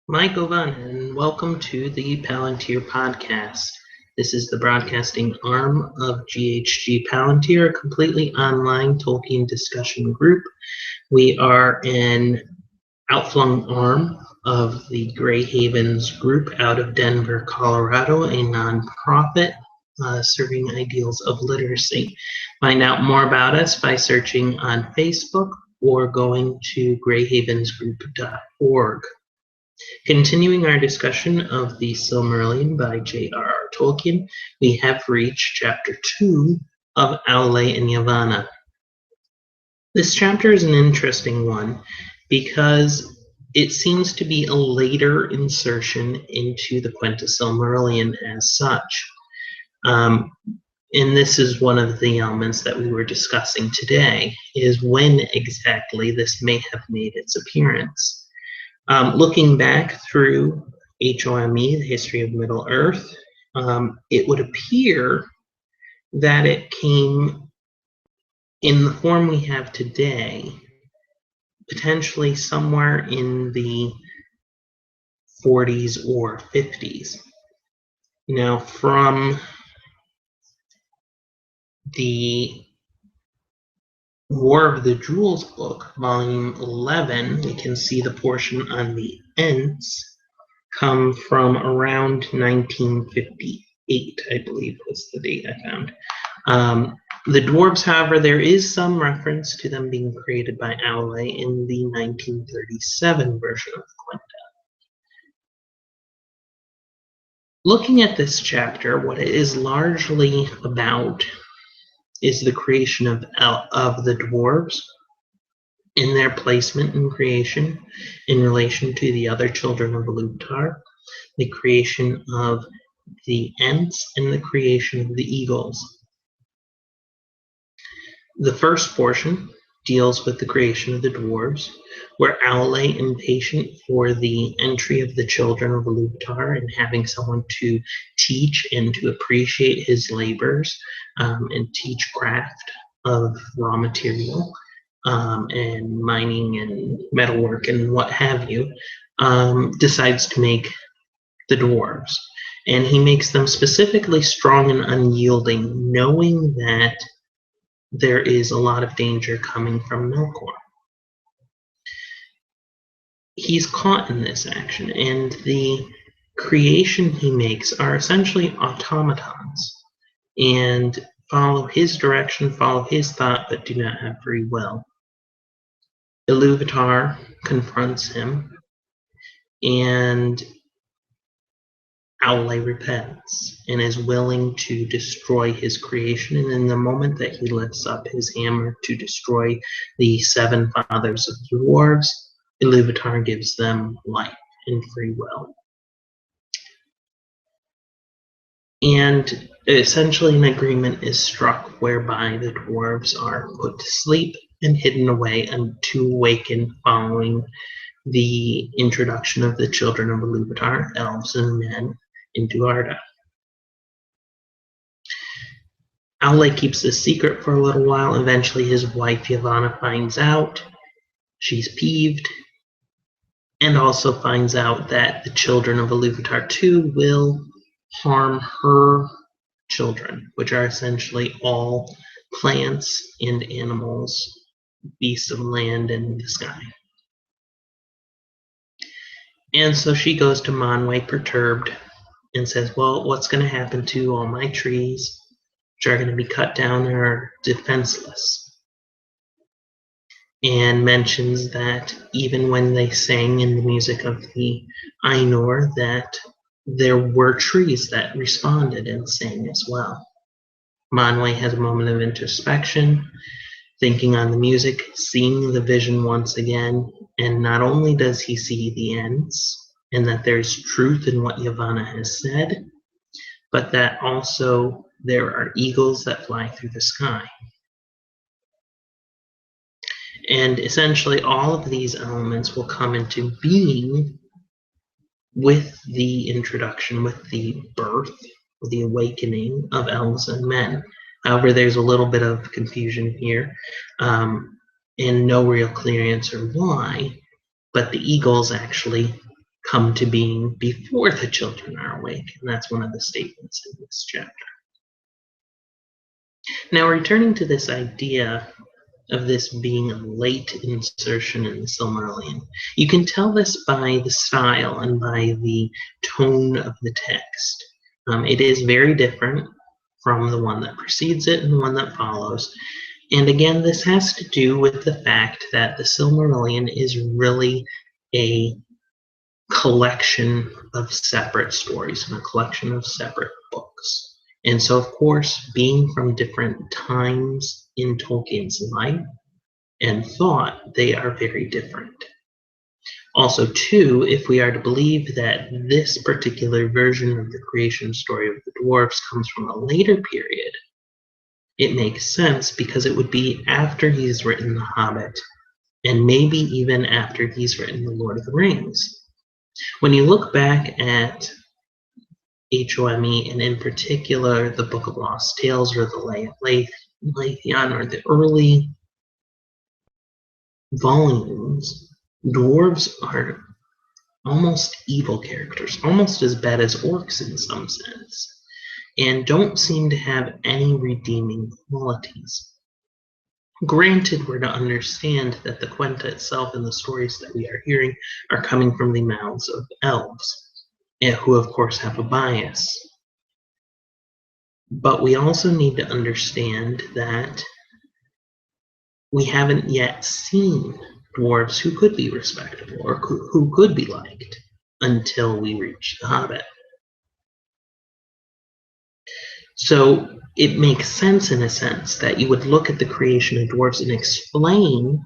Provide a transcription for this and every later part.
Mike Ovan, and welcome to the Palantir podcast. This is the broadcasting arm of GHG Palantir, a completely online Tolkien discussion group. We are an outflung arm of the Grey Havens group out of Denver, Colorado, a nonprofit serving ideals of literacy. Find out more about us by searching on Facebook or going to greyhavensgroup.org. Continuing our discussion of the Silmarillion by J.R.R. Tolkien, we have reached chapter 2 of Aule and Yavanna. This chapter is an interesting one because it seems to be a later insertion into the Quenta Silmarillion as such. And this is one of the elements that we were discussing today, is when exactly this may have made its appearance. Looking back through HOME, the History of Middle-earth, it would appear that it came in the form we have today, potentially somewhere in the 40s or 50s. Now, from the War of the Jewels book, volume 11, we can see the portion on the Ents come from around 1958, I believe was the date I found. The Dwarves, however, there is some reference to them being created by Aule in the 1937 version of Quenta. Looking at this chapter, what it is largely about is the creation of the Dwarves in their placement in creation in relation to the other children of Ilúvatar, the creation of the Ents, and the creation of the Eagles. The first portion deals with the creation of the Dwarves, where Aule, impatient for the entry of the children of Ilúvatar and having someone to teach and to appreciate his labors and teach craft of raw material and mining and metalwork and what have you, decides to make the Dwarves. And he makes them specifically strong and unyielding, knowing that there is a lot of danger coming from Melkor. He's caught in this action, and the creation he makes are essentially automatons and follow his direction, follow his thought, but do not have free will. Ilúvatar confronts him, and Aule repents and is willing to destroy his creation, and in the moment that he lifts up his hammer to destroy the 7 fathers of the Dwarves, Ilúvatar gives them life and free will. And essentially an agreement is struck whereby the Dwarves are put to sleep and hidden away to awaken following the introduction of the children of Ilúvatar, elves and men, into Arda. Aule keeps this secret for a little while. Eventually his wife Yavanna finds out. She's peeved, and also finds out that the children of Ilúvatar too will harm her children, which are essentially all plants and animals, beasts of land and the sky. And so she goes to Manwë perturbed and says, well, what's going to happen to all my trees, which are going to be cut down and are defenseless? And mentions that even when they sang in the music of the Ainur, that there were trees that responded and sang as well. Manwë has a moment of introspection, thinking on the music, seeing the vision once again, and not only does he see the Ents, and that there's truth in what Yavanna has said, but that also there are eagles that fly through the sky. And essentially all of these elements will come into being with the introduction, with the birth, the awakening of elves and men. However, there's a little bit of confusion here, and no real clear answer why, but the eagles actually come to being before the children are awake, and that's one of the statements in this chapter. Now, returning to this idea of this being a late insertion in the Silmarillion, you can tell this by the style and by the tone of the text. It is very different from the one that precedes it and the one that follows. And again, this has to do with the fact that the Silmarillion is really a collection of separate stories and a collection of separate books. And so, of course, being from different times in Tolkien's life and thought, they are very different. Also, too, if we are to believe that this particular version of the creation story of the dwarves comes from a later period, it makes sense because it would be after he's written The Hobbit, and maybe even after he's written The Lord of the Rings. When you look back at HOME, and in particular the Book of Lost Tales or the Lathion or the early volumes, dwarves are almost evil characters, almost as bad as orcs in some sense, and don't seem to have any redeeming qualities. Granted, we're to understand that the Quenta itself and the stories that we are hearing are coming from the mouths of elves, who of course have a bias. But we also need to understand that we haven't yet seen dwarves who could be respectable or who could be liked until we reach The Hobbit. So it makes sense in a sense that you would look at the creation of dwarves and explain,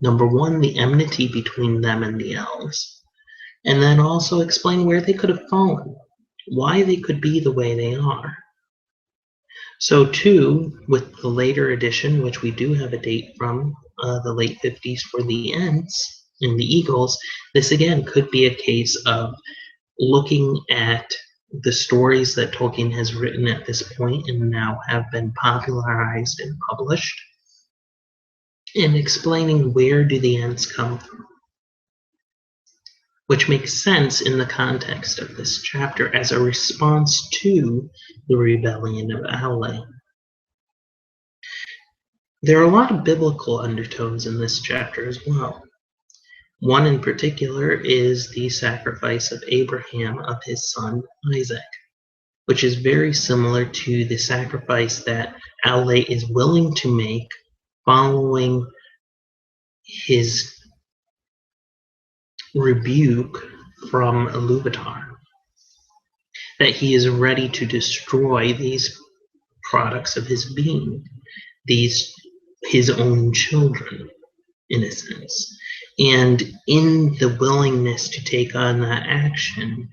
number one, the enmity between them and the elves, and then also explain where they could have fallen, why they could be the way they are. So too, with the later edition, which we do have a date from the late 50s for the Ents and the Eagles, this again could be a case of looking at the stories that Tolkien has written at this point and now have been popularized and published, and explaining where do the Ents come from, which makes sense in the context of this chapter as a response to the rebellion of Aule. There are a lot of biblical undertones in this chapter as well. One in particular is the sacrifice of Abraham of his son Isaac, which is very similar to the sacrifice that Aule is willing to make following his rebuke from Iluvatar, that he is ready to destroy these products of his being, his own children, in a sense. And in the willingness to take on that action,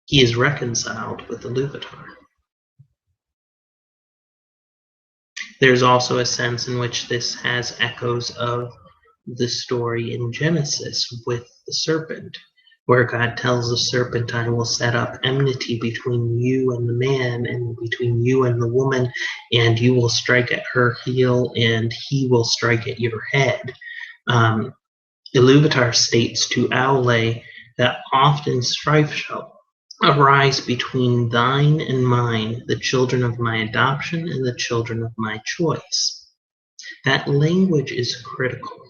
he is reconciled with Iluvatar. There's also a sense in which this has echoes of the story in Genesis with the serpent, where God tells the serpent, I will set up enmity between you and the man, and between you and the woman, and you will strike at her heel, and he will strike at your head. Iluvatar states to Aule that often strife shall arise between thine and mine, the children of my adoption and the children of my choice. That language is critical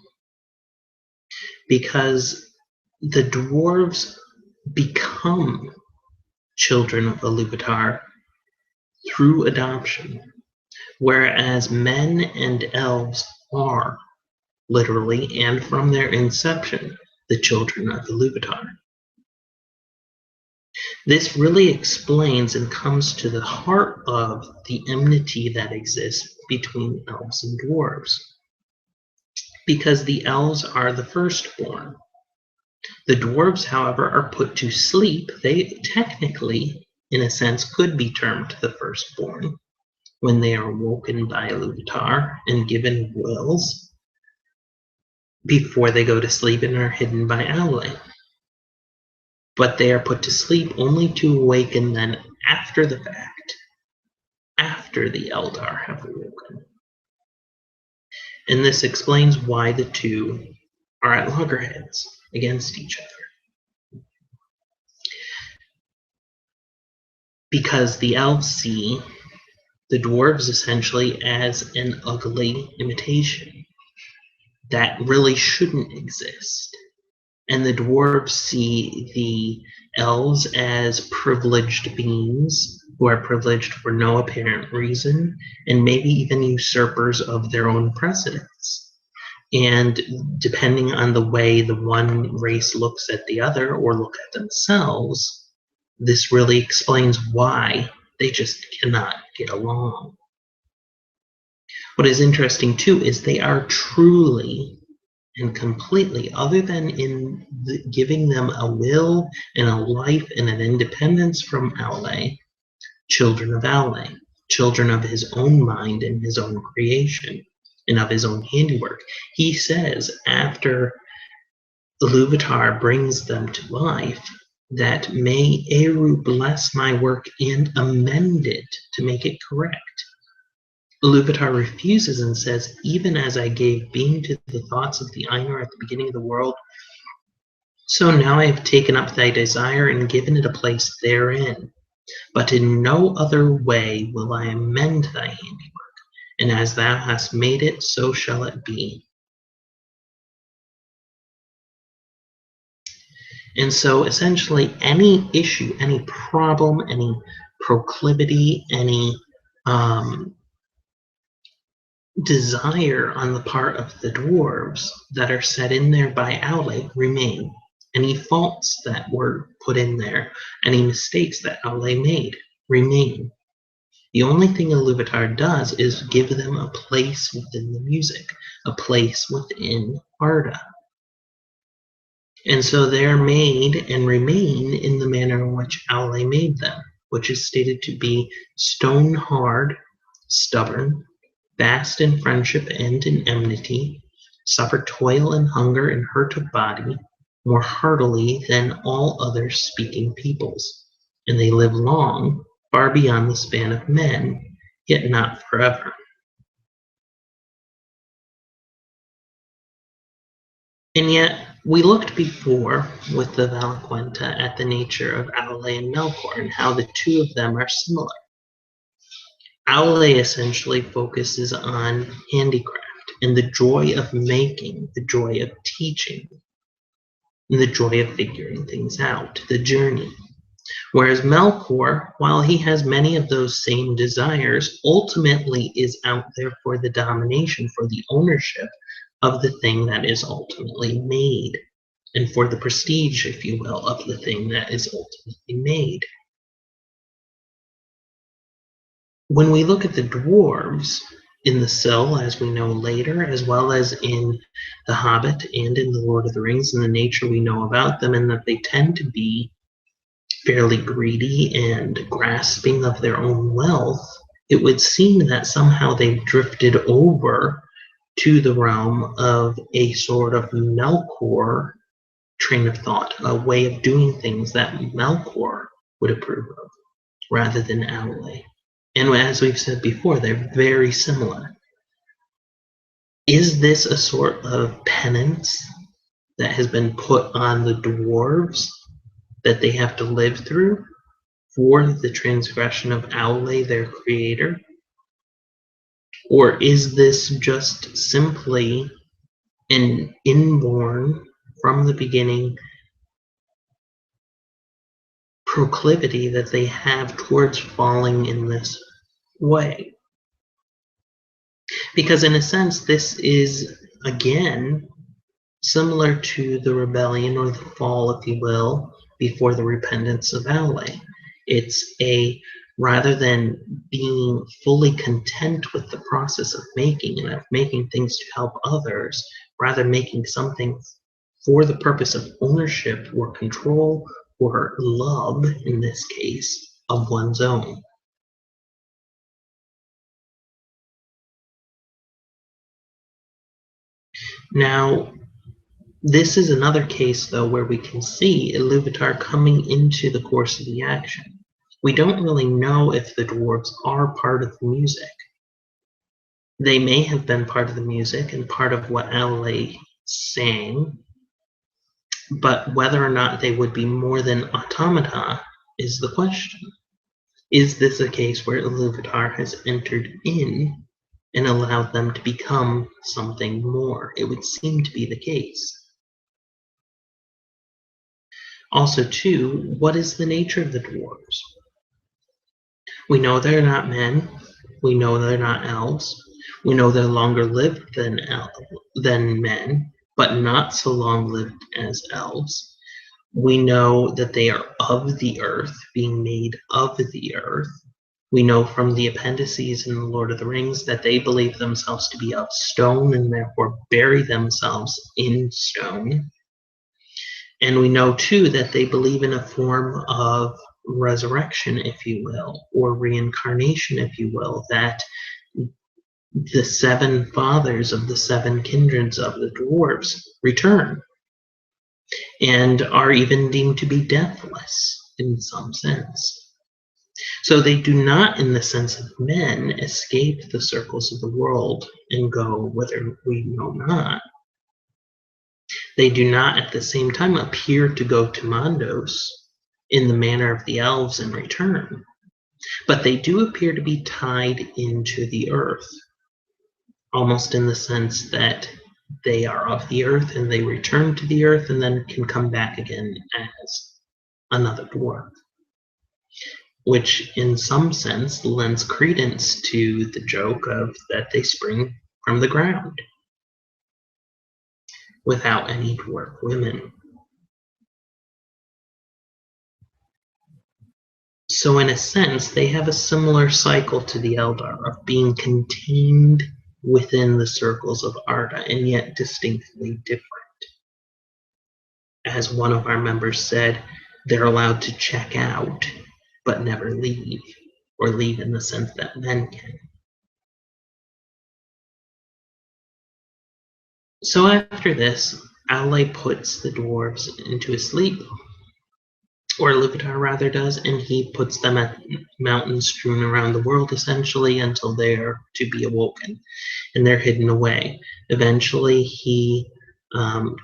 because the dwarves become children of Iluvatar through adoption, whereas men and elves are, literally and from their inception, the children of Iluvatar. This really explains and comes to the heart of the enmity that exists between elves and dwarves, because the elves are the firstborn. The dwarves, however, are put to sleep. They technically, in a sense, could be termed the firstborn when they are woken by Iluvatar and given wills before they go to sleep and are hidden by Aule. But they are put to sleep only to awaken then after the fact, after the Eldar have awoken. And this explains why the two are at loggerheads against each other. Because the elves see the dwarves essentially as an ugly imitation that really shouldn't exist. And the dwarves see the elves as privileged beings who are privileged for no apparent reason, and maybe even usurpers of their own precedence. And depending on the way the one race looks at the other or look at themselves, this really explains why they just cannot get along. What is interesting too is they are truly and completely, other than in giving them a will and a life and an independence from Aule, children of Aule, children of his own mind and his own creation and of his own handiwork. He says after Iluvatar brings them to life that may Eru bless my work and amend it to make it correct. Iluvatar refuses and says, even as I gave being to the thoughts of the Ainur at the beginning of the world, so now I have taken up thy desire and given it a place therein. But in no other way will I amend thy handiwork, and as thou hast made it, so shall it be. And so essentially any issue, any problem, any proclivity, any desire on the part of the dwarves that are set in there by Aule remain. Any faults that were put in there, any mistakes that Aule made remain. The only thing Iluvatar does is give them a place within the music, a place within Arda. And so they're made and remain in the manner in which Aule made them, which is stated to be stone hard, stubborn, fast in friendship and in enmity, suffer toil and hunger and hurt of body more heartily than all other speaking peoples. And they live long, far beyond the span of men, yet not forever. And yet, we looked before with the Valaquenta at the nature of Aule and Melkor and how the two of them are similar. Aule essentially focuses on handicraft and the joy of making, the joy of teaching, and the joy of figuring things out, the journey. Whereas Melkor, while he has many of those same desires, ultimately is out there for the domination, for the ownership of the thing that is ultimately made, and for the prestige, if you will, of the thing that is ultimately made. When we look at the dwarves in the Sill, as we know later, as well as in The Hobbit and in The Lord of the Rings, and the nature we know about them, and that they tend to be fairly greedy and grasping of their own wealth, it would seem that somehow they've drifted over to the realm of a sort of Melkor train of thought, a way of doing things that Melkor would approve of, rather than Aule. And as we've said before, they're very similar. Is this a sort of penance that has been put on the dwarves that they have to live through for the transgression of Aule, their creator? Or is this just simply an inborn, from the beginning, proclivity that they have towards falling in this way? Because in a sense, this is, again, similar to the rebellion or the fall, if you will, before the repentance of Aule. It's rather than being fully content with the process of making and of making things to help others, rather making something for the purpose of ownership or control or love, in this case, of one's own. Now, this is another case, though, where we can see Iluvatar coming into the course of the action. We don't really know if the dwarves are part of the music. They may have been part of the music and part of what Aule's saying, but whether or not they would be more than automata is the question. Is this a case where Iluvatar has entered in and allowed them to become something more? It would seem to be the case. Also, too, what is the nature of the dwarves? We know they're not men. We know they're not elves. We know they're longer lived than men, but not so long lived as elves. We know that they are of the earth, being made of the earth. We know from the appendices in The Lord of the Rings that they believe themselves to be of stone and therefore bury themselves in stone. And we know too that they believe in a form of resurrection, if you will, or reincarnation, if you will, that the seven fathers of the seven kindreds of the dwarves return and are even deemed to be deathless in some sense. So they do not, in the sense of men, escape the circles of the world and go whither we know not. They do not at the same time appear to go to Mandos in the manner of the elves in return, but they do appear to be tied into the earth, almost in the sense that they are of the earth and they return to the earth and then can come back again as another dwarf, which in some sense lends credence to the joke of that they spring from the ground without any dwarf women. So in a sense, they have a similar cycle to the Eldar of being contained within the circles of Arda and yet distinctly different. As one of our members said, they're allowed to check out, but never leave, or leave in the sense that men can. So after this, Aule puts the dwarves into a sleep, or Iluvatar rather does, and he puts them at mountains strewn around the world essentially until they're to be awoken, and they're hidden away. Eventually he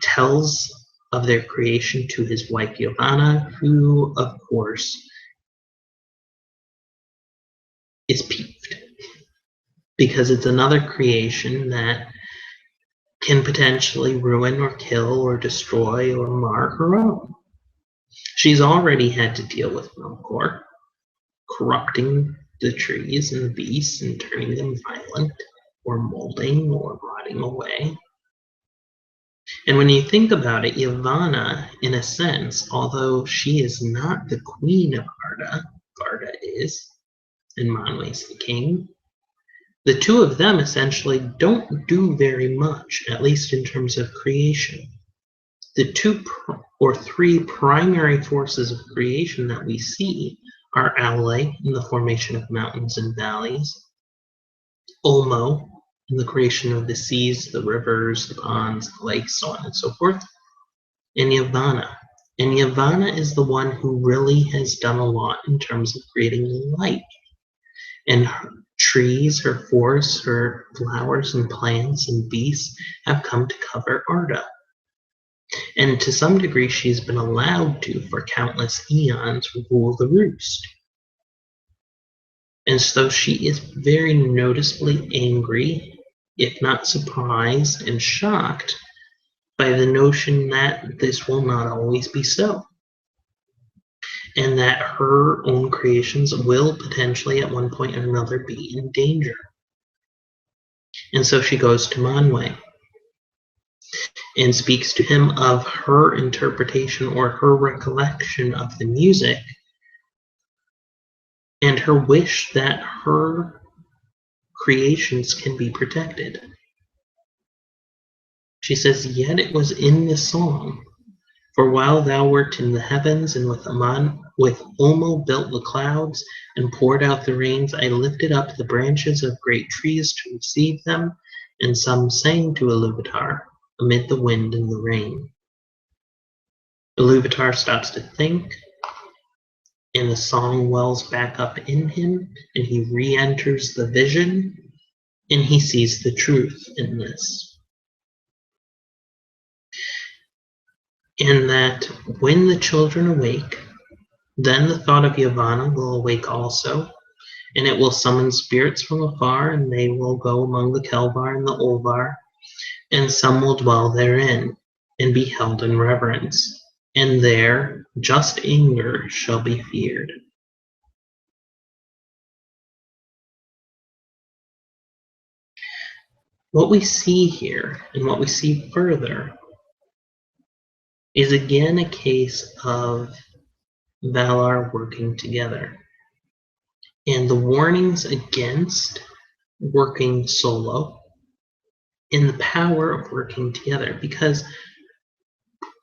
tells of their creation to his wife Yavanna, who of course is peeved because it's another creation that can potentially ruin or kill or destroy or mar her own. She's already had to deal with Melkor, corrupting the trees and the beasts and turning them violent or molding or rotting away. And when you think about it, Yavanna, in a sense, although she is not the queen of Arda, Garda is, and Manwë's the king, the two of them essentially don't do very much, at least in terms of creation. The two or three primary forces of creation that we see are Aule in the formation of mountains and valleys, Ulmo in the creation of the seas, the rivers, the ponds, the lakes, so on and so forth, and Yavanna. And Yavanna is the one who really has done a lot in terms of creating light. And her trees, her forests, her flowers and plants and beasts have come to cover Arda. And to some degree, she's been allowed to, for countless eons, rule the roost. And so she is very noticeably angry, if not surprised and shocked, by the notion that this will not always be so. And that her own creations will potentially at one point or another be in danger. And so she goes to Manwë and speaks to him of her interpretation or her recollection of the music and her wish that her creations can be protected. She says, "Yet it was in this song, for while thou wert in the heavens and with Ulmo built the clouds and poured out the rains, I lifted up the branches of great trees to receive them, and some sang to Iluvatar amid the wind and the rain." Iluvatar stops to think, and the song wells back up in him, and he re-enters the vision, and he sees the truth in this. and that when the children awake, then the thought of Yavanna will awake also, and it will summon spirits from afar, and they will go among the Kelvar and the Olvar, and some will dwell therein, and be held in reverence, and there just anger shall be feared. What we see here, and what we see further, is again a case of Valar working together. And the warnings against working solo, and the power of working together. Because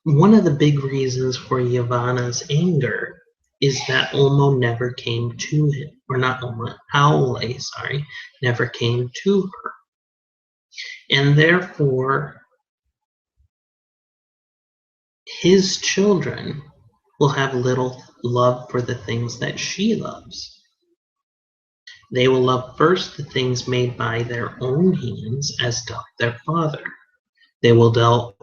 one of the big reasons for Yavanna's anger is that Ulmo never came to him, or not Ulmo, Aule, never came to her. And therefore, his children will have little love for the things that she loves. They will love first the things made by their own hands, as doth their father. They will delve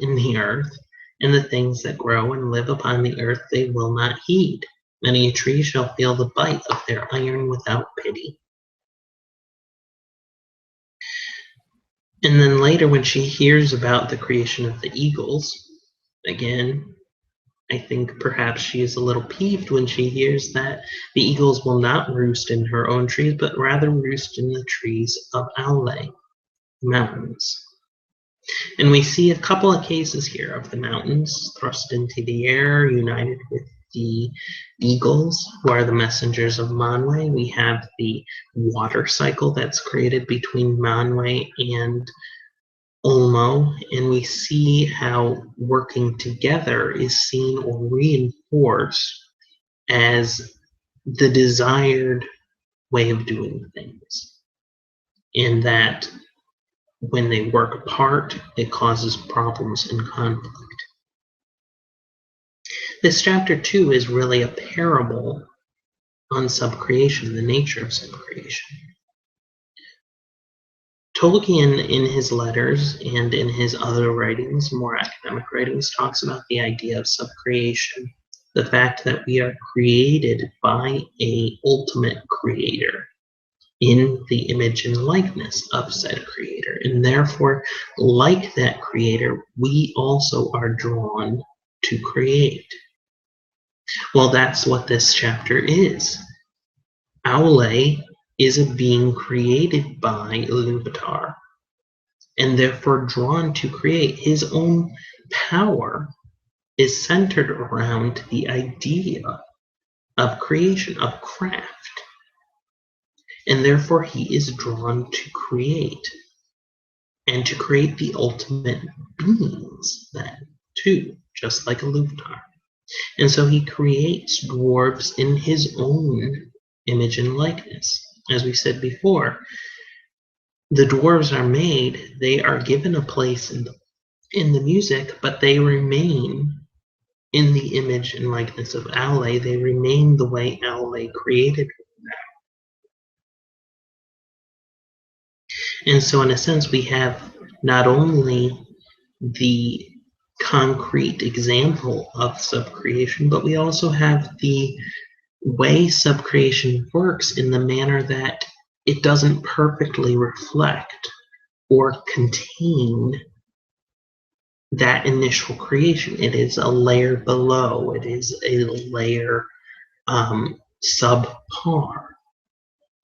in the earth, and the things that grow and live upon the earth they will not heed. Many a tree shall feel the bite of their iron without pity. And then later, when she hears about the creation of the eagles, again, I think perhaps she is a little peeved when she hears that the eagles will not roost in her own trees, but rather roost in the trees of Aule, mountains. And we see a couple of cases here of the mountains thrust into the air, united with the eagles, who are the messengers of Manwe. We have the water cycle that's created between Manwe and Ulmo, and we see how working together is seen or reinforced as the desired way of doing things. And that when they work apart, it causes problems and conflict. This chapter 2 is really a parable on subcreation, the nature of subcreation. Tolkien, in his letters and in his other writings, more academic writings, talks about the idea of subcreation, the fact that we are created by an ultimate creator in the image and likeness of said creator, and therefore, like that creator, we also are drawn to create. Well, that's what this chapter is. Aule is a being created by Iluvatar, and therefore drawn to create. His own power is centered around the idea of creation, of craft, and therefore he is drawn to create, and to create the ultimate beings then, too, just like Iluvatar. And so he creates dwarves in his own image and likeness. As we said before, the dwarves are made, they are given a place in the music, but they remain in the image and likeness of Aule. They remain the way Aule created them. And so in a sense, we have not only the concrete example of subcreation, but we also have the way subcreation works in the manner that it doesn't perfectly reflect or contain that initial creation. It is a layer below. It is a layer subpar.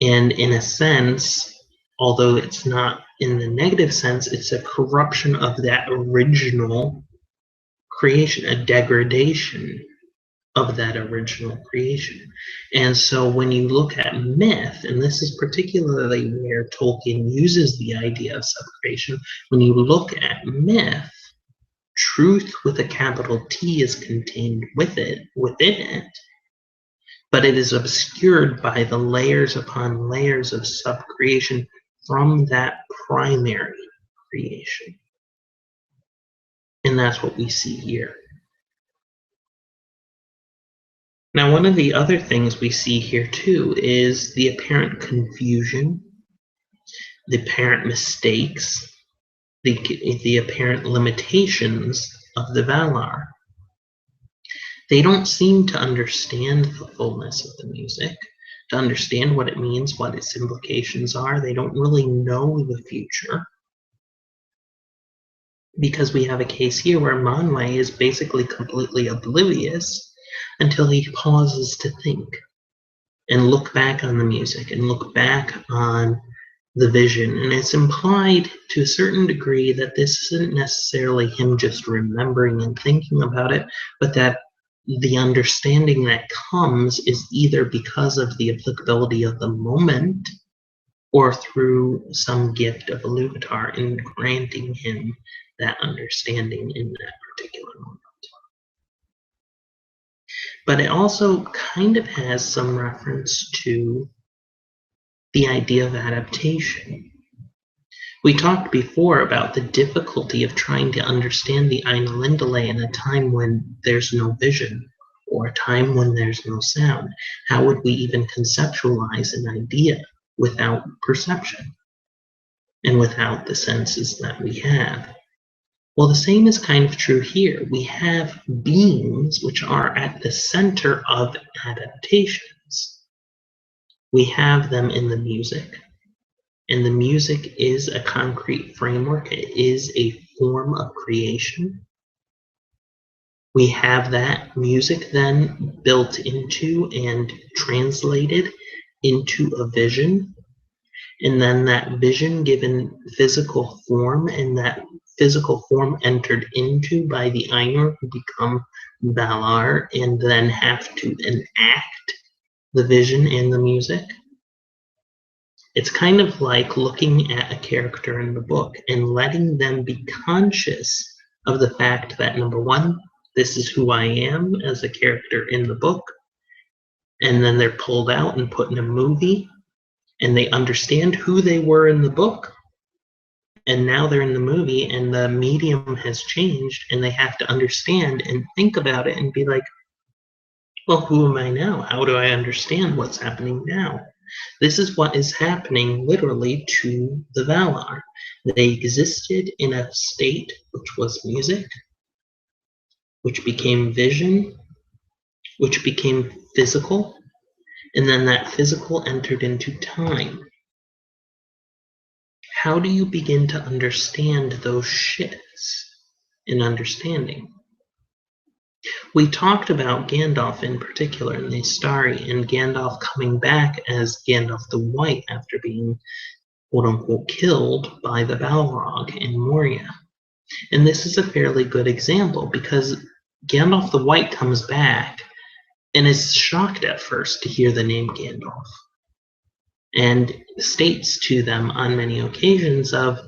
And in a sense, although it's not in the negative sense, it's a corruption of that original creation, a degradation of that original creation. And so when you look at myth, and this is particularly where Tolkien uses the idea of subcreation, when you look at myth, truth with a capital T is contained within it, but it is obscured by the layers upon layers of subcreation from that primary creation. And that's what we see here. Now, one of the other things we see here too is the apparent confusion, the apparent mistakes, the apparent limitations of the Valar. They don't seem to understand the fullness of the music, to understand what it means, what its implications are. They don't really know the future. Because we have a case here where Manwë is basically completely oblivious until he pauses to think and look back on the music and look back on the vision. And it's implied to a certain degree that this isn't necessarily him just remembering and thinking about it, but that the understanding that comes is either because of the applicability of the moment or through some gift of Iluvatar in granting him that understanding in that particular moment. But it also kind of has some reference to the idea of adaptation. We talked before about the difficulty of trying to understand the Ainulindale in a time when there's no vision or a time when there's no sound. How would we even conceptualize an idea without perception and without the senses that we have? Well, the same is kind of true here. We have beings which are at the center of adaptations. We have them in the music, and the music is a concrete framework. It is a form of creation. We have that music then built into and translated into a vision, and then that vision given physical form, and that physical form entered into by the Ainur who become Valar and then have to enact the vision and the music. It's kind of like looking at a character in the book and letting them be conscious of the fact that, number one, this is who I am as a character in the book, and then they're pulled out and put in a movie, and they understand who they were in the book, and now they're in the movie and the medium has changed and they have to understand and think about it and be like, well, who am I now? How do I understand what's happening now? This is what is happening literally to the Valar. They existed in a state which was music, which became vision, which became physical, and then that physical entered into time. How do you begin to understand those shifts in understanding? We talked about Gandalf in particular in the Istari, and Gandalf coming back as Gandalf the White after being quote-unquote killed by the Balrog in Moria. And this is a fairly good example because Gandalf the White comes back and is shocked at first to hear the name Gandalf, and states to them on many occasions of,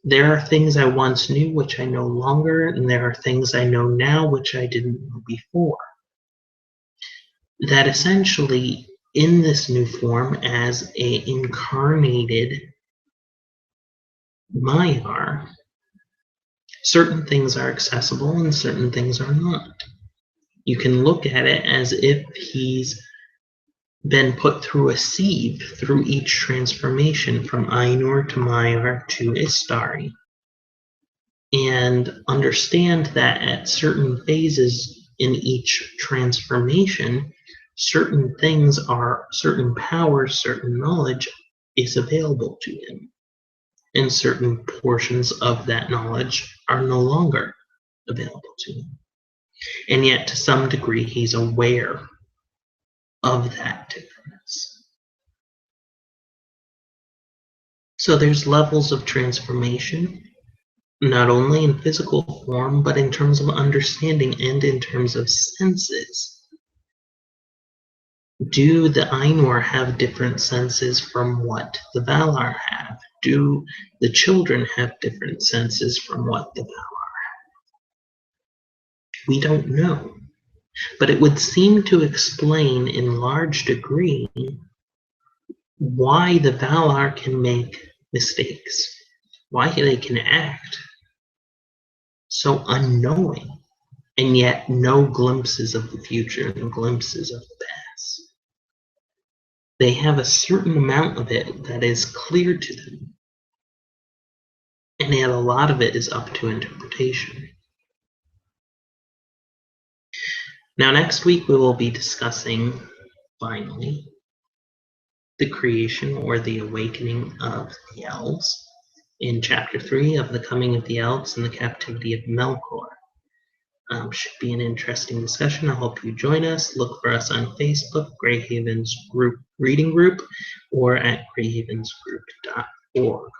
there are things I once knew which I no longer, and there are things I know now which I didn't know before. That essentially, in this new form as a incarnated Maiar, certain things are accessible and certain things are not. You can look at it as if he's been put through a sieve through each transformation from Ainur to Maiar to Istari, and understand that at certain phases in each transformation, certain things are, certain powers, certain knowledge is available to him, and certain portions of that knowledge are no longer available to him. And yet, to some degree, he's aware of that difference. So there's levels of transformation, not only in physical form, but in terms of understanding and in terms of senses. Do the Ainur have different senses from what the Valar have? Do the children have different senses from what the Valar have? We don't know. But it would seem to explain in large degree why the Valar can make mistakes, why they can act so unknowing, and yet no glimpses of the future, no glimpses of the past. They have a certain amount of it that is clear to them, and yet a lot of it is up to interpretation. Now, next week we will be discussing, finally, the creation or the awakening of the Elves in Chapter 3 of The Coming of the Elves and the Captivity of Melkor. Should be an interesting discussion. I hope you join us. Look for us on Facebook, Greyhaven's Group Reading Group, or at greyhavensgroup.org.